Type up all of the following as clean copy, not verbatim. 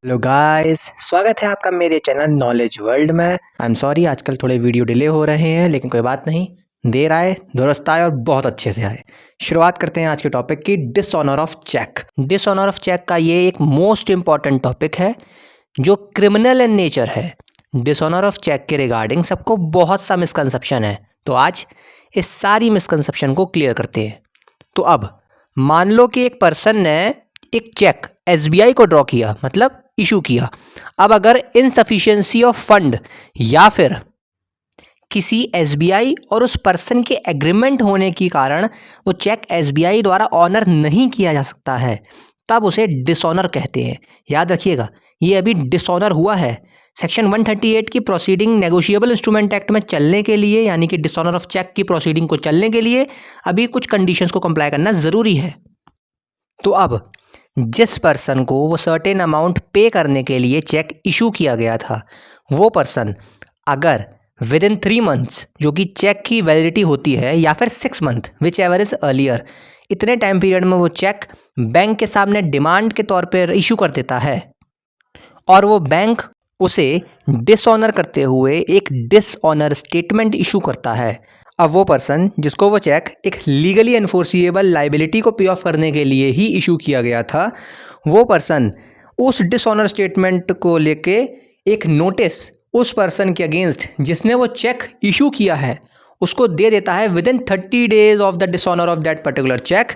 Hello guys, स्वागत है आपका मेरे चैनल नॉलेज वर्ल्ड में। आई एम सॉरी आजकल थोड़े वीडियो डिले हो रहे हैं, लेकिन कोई बात नहीं, देर आए दुरुस्त आए और बहुत अच्छे से आए। शुरुआत करते हैं आज के टॉपिक की, dishonour of cheque. Dishonour of cheque का ये एक मोस्ट इम्पॉर्टेंट टॉपिक है जो क्रिमिनल इन नेचर है। डिसऑनर ऑफ चेक के रिगार्डिंग सबको बहुत सा मिसकंसेप्शन है, तो आज इस सारी मिसकंसेप्शन को क्लियर करते हैं। तो अब मान लो कि एक पर्सन ने एक चेक एसबीआई को ड्रॉ किया, मतलब इशू किया। अब अगर इनसफिशिएंसी ऑफ फंड या फिर किसी एसबीआई और उस पर्सन के एग्रीमेंट होने के कारण वो चेक एसबीआई द्वारा ऑनर नहीं किया जा सकता है, तब उसे डिसऑनर कहते हैं। याद रखिएगा, ये अभी डिसऑनर हुआ है। सेक्शन 138 की प्रोसीडिंग नेगोशिएबल इंस्ट्रूमेंट एक्ट में चलने के लिए, यानी कि डिसऑनर ऑफ चेक की प्रोसीडिंग को चलने के लिए अभी कुछ कंडीशंस को कंप्लाई करना ज़रूरी है। तो अब जिस पर्सन को वो सर्टेन अमाउंट पे करने के लिए चेक इशू किया गया था, वो पर्सन अगर विद इन 3 मंथ्स, जो कि चेक की वैलिडिटी होती है, या फिर 6 month which ever is earlier, इतने टाइम पीरियड में वो चेक बैंक के सामने डिमांड के तौर पर इशू कर देता है और वो बैंक उसे डिसऑनर करते हुए एक डिसऑनर स्टेटमेंट इशू करता है, अब वो पर्सन जिसको वो चेक एक लीगली एनफोर्सिएबल लाइबिलिटी को पे ऑफ करने के लिए ही इशू किया गया था, वो पर्सन उस डिसऑनर स्टेटमेंट को लेके एक नोटिस उस पर्सन के अगेंस्ट जिसने वो चेक इशू किया है उसको दे देता है within 30 days of the dishonour of that particular cheque.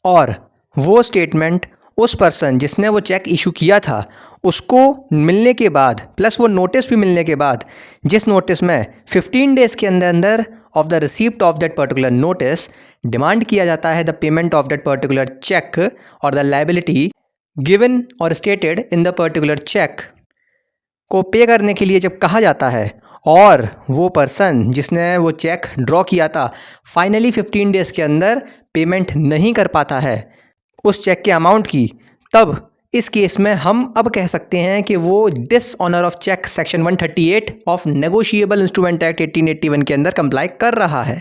और वो स्टेटमेंट उस पर्सन जिसने वो चेक इशू किया था उसको मिलने के बाद, प्लस वो नोटिस भी मिलने के बाद, जिस नोटिस में 15 डेज़ के अंदर अंदर of the receipt of that particular notice demand किया जाता है the payment of that particular cheque और द लायबिलिटी गिवन और stated in the particular cheque को पे करने के लिए जब कहा जाता है और वो पर्सन जिसने वो चेक ड्रॉ किया था फाइनली 15 डेज़ के अंदर पेमेंट नहीं कर पाता है उस चेक के अमाउंट की, तब इस केस में हम अब कह सकते हैं कि वो dishonour of cheque section 138 of negotiable instrument act 1881 के अंदर कंप्लाई कर रहा है।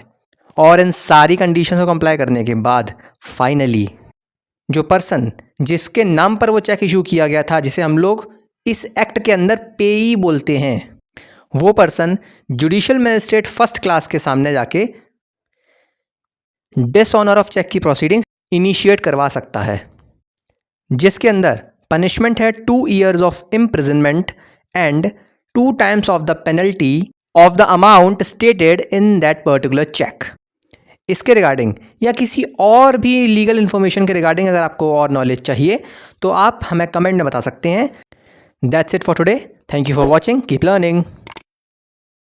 और इन सारी कंडीशंस को कंप्लाई करने के बाद फाइनली जो पर्सन जिसके नाम पर वो चेक इशू किया गया था, जिसे हम लोग इस एक्ट के अंदर पेई बोलते हैं, वो person judicial magistrate first class के सामने जाके डिसऑनर ऑफ चेक की प्रोसीडिंग इनिशिएट करवा सकता है, जिसके अंदर पनिशमेंट है 2 years of imprisonment and 2 times of the penalty of the amount stated in that particular cheque. इसके रिगार्डिंग या किसी और भी लीगल इन्फॉर्मेशन के रिगार्डिंग अगर आपको और नॉलेज चाहिए तो आप हमें कमेंट में बता सकते हैं। That's it for today. Thank you for watching, keep learning.